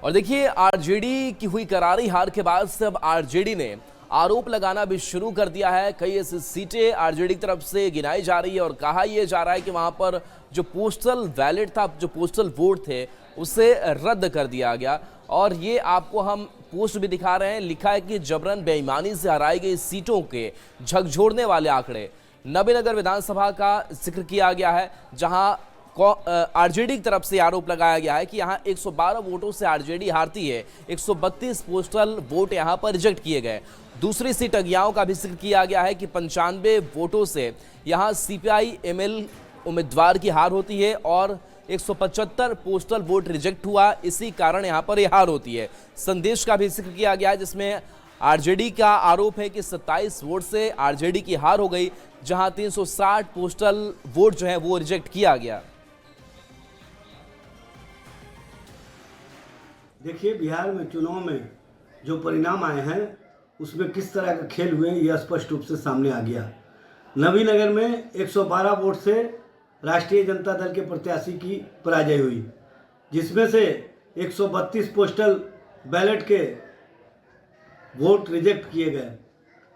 और देखिए आरजेडी की हुई करारी हार के बाद से अब आरजेडी ने आरोप लगाना भी शुरू कर दिया है। कई ऐसी सीटें आरजेडी की तरफ से गिनाई जा रही है और कहा यह जा रहा है कि वहां पर जो पोस्टल बैलेट था, जो पोस्टल वोट थे, उसे रद्द कर दिया गया। और ये आपको हम पोस्ट भी दिखा रहे हैं, लिखा है कि जबरन बेईमानी से हराई गई सीटों के झकझोरने वाले आंकड़े। नबीनगर विधानसभा का जिक्र किया गया है, जहां आरजेडी की तरफ से आरोप लगाया गया है कि यहां 112 वोटों से आरजेडी हारती है, 132 पोस्टल वोट यहां पर रिजेक्ट किए गए। दूसरी सीट अगियाओं का भी जिक्र किया गया है कि 95 वोटों से यहां सीपीआई एमएल उम्मीदवार की हार होती है और 175 पोस्टल वोट रिजेक्ट हुआ, इसी कारण यहां पर यह हार होती है। संदेश का भी जिक्र किया गया है, जिसमें आरजेडी का आरोप है कि 27 वोट से आरजेडी की हार हो गई, जहां 360 पोस्टल वोट जो है वो रिजेक्ट किया गया। देखिए, बिहार में चुनाव में जो परिणाम आए हैं उसमें किस तरह का खेल हुए यह स्पष्ट रूप से सामने आ गया। नबीनगर में 112 वोट से राष्ट्रीय जनता दल के प्रत्याशी की पराजय हुई, जिसमें से 132 पोस्टल बैलेट के वोट रिजेक्ट किए गए।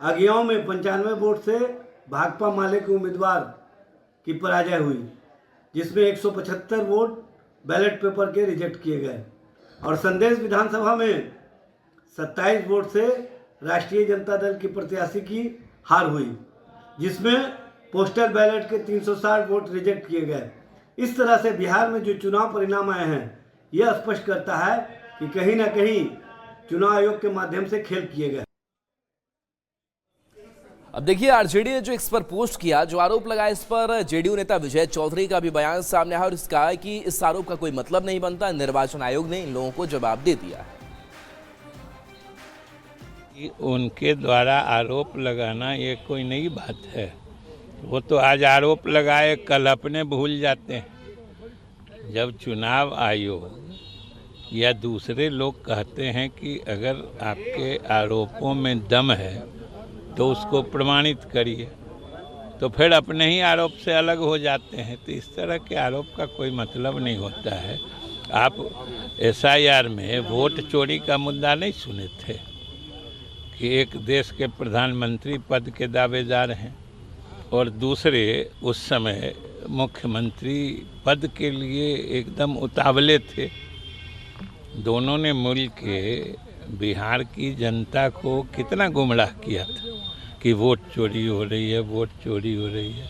अगियाओं में 95 वोट से भाकपा माले के उम्मीदवार की पराजय हुई, जिसमें 175 वोट बैलेट पेपर के रिजेक्ट किए गए। और संदेश विधानसभा में 27 वोट से राष्ट्रीय जनता दल की प्रत्याशी की हार हुई, जिसमें पोस्टल बैलेट के 360 वोट रिजेक्ट किए गए। इस तरह से बिहार में जो चुनाव परिणाम आए हैं यह स्पष्ट करता है कि कहीं ना कहीं चुनाव आयोग के माध्यम से खेल किए गए। अब देखिए आरजेडी ने जो इस पर पोस्ट किया, जो आरोप लगाया, इस पर जेडीयू नेता विजय चौधरी का भी बयान सामने आया और इसका है कि इस आरोप का कोई मतलब नहीं बनता, निर्वाचन आयोग ने इन लोगों को जवाब दे दिया है। उनके द्वारा आरोप लगाना ये कोई नई बात है। वो तो आज आरोप लगाए, कल अपने भूल जाते हैं। जब चुनाव आयोग या दूसरे लोग कहते हैं कि अगर आपके आरोपों में दम है तो उसको प्रमाणित करिए, तो फिर अपने ही आरोप से अलग हो जाते हैं। तो इस तरह के आरोप का कोई मतलब नहीं होता है। आप एसआईआर में वोट चोरी का मुद्दा नहीं सुने थे कि एक देश के प्रधानमंत्री पद के दावेदार हैं और दूसरे उस समय मुख्यमंत्री पद के लिए एकदम उतावले थे। दोनों ने मुल्क के बिहार की जनता को कितना गुमराह किया था कि वोट चोरी हो रही है, वोट चोरी हो रही है।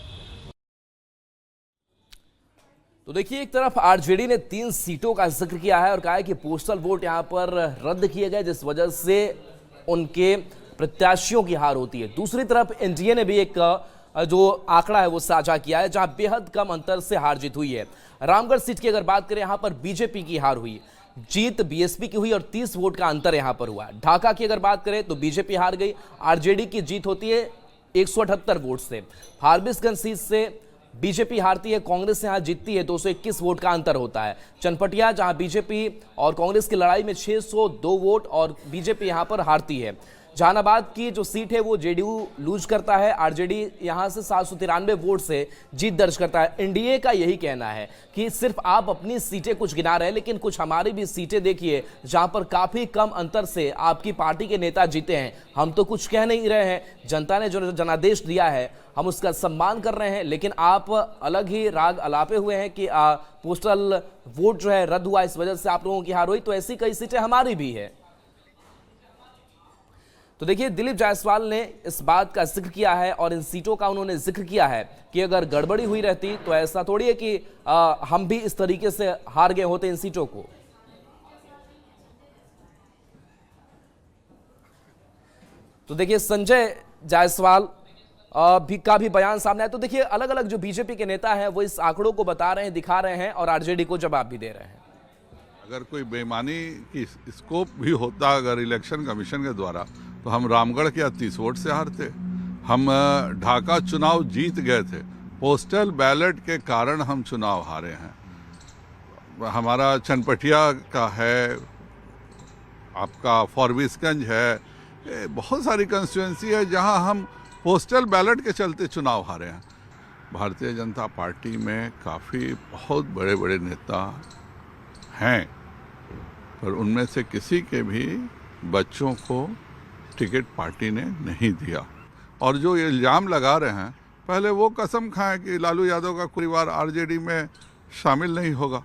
तो देखिए, एक तरफ आरजेडी ने 3 सीटों का जिक्र किया है और कहा है कि पोस्टल वोट यहां पर रद्द किए गए, जिस वजह से उनके प्रत्याशियों की हार होती है। दूसरी तरफ एनडीए ने भी एक जो आंकड़ा है वो साझा किया है, जहां बेहद कम अंतर से हार जीत हुई है। रामगढ़ सीट की अगर बात करें, यहां पर बीजेपी की हार हुई, जीत बीएसपी की हुई और 30 वोट का अंतर यहां पर हुआ। ढाका की अगर बात करें तो बीजेपी हार गई, आरजेडी की जीत होती है 178 वोट से। फारबिसगंज सीट से बीजेपी हारती है, कांग्रेस यहां जीतती है, 221 वोट का अंतर होता है। चनपटिया, जहां बीजेपी और कांग्रेस की लड़ाई में 602 वोट और बीजेपी यहां पर हारती है। जहानाबाद की जो सीट है वो जेडीयू लूज करता है, आरजेडी यहां से 793 वोट से जीत दर्ज करता है। एनडीए का यही कहना है कि सिर्फ आप अपनी सीटें कुछ गिना रहे हैं, लेकिन कुछ हमारी भी सीटें देखिए जहां पर काफी कम अंतर से आपकी पार्टी के नेता जीते हैं। हम तो कुछ कह नहीं रहे हैं, जनता ने जो जनादेश दिया है हम उसका सम्मान कर रहे हैं, लेकिन आप अलग ही राग अलापे हुए हैं कि पोस्टल वोट जो है रद्द हुआ, इस वजह से आप लोगों की हार हुई। तो ऐसी कई सीटें हमारी भी है। तो देखिए, दिलीप जायसवाल ने इस बात का जिक्र किया है और इन सीटों का उन्होंने जिक्र किया है कि अगर गड़बड़ी हुई रहती तो ऐसा थोड़ी है कि हम भी इस तरीके से हार गए होते इन सीटों को। तो देखिए, संजय जायसवाल का भी बयान सामने आया। तो देखिए, अलग अलग जो बीजेपी के नेता हैं वो इस आंकड़ों को बता रहे हैं, दिखा रहे हैं और आरजेडी को जवाब भी दे रहे हैं। अगर कोई बेईमानी की स्कोप भी होता अगर इलेक्शन कमीशन के द्वारा, तो हम रामगढ़ के 30 वोट से हारते। हम ढाका चुनाव जीत गए थे, पोस्टल बैलेट के कारण हम चुनाव हारे हैं। हमारा चनपटिया का है, आपका फारबिसगंज है, बहुत सारी कंस्टिट्यूएंसी है जहां हम पोस्टल बैलेट के चलते चुनाव हारे हैं। भारतीय जनता पार्टी में काफ़ी बहुत बड़े बड़े नेता हैं पर उनमें से किसी के भी बच्चों को टिकट पार्टी ने नहीं दिया। और जो ये इल्ज़ाम लगा रहे हैं, पहले वो कसम खाएं कि लालू यादव का परिवार आरजेडी में शामिल नहीं होगा।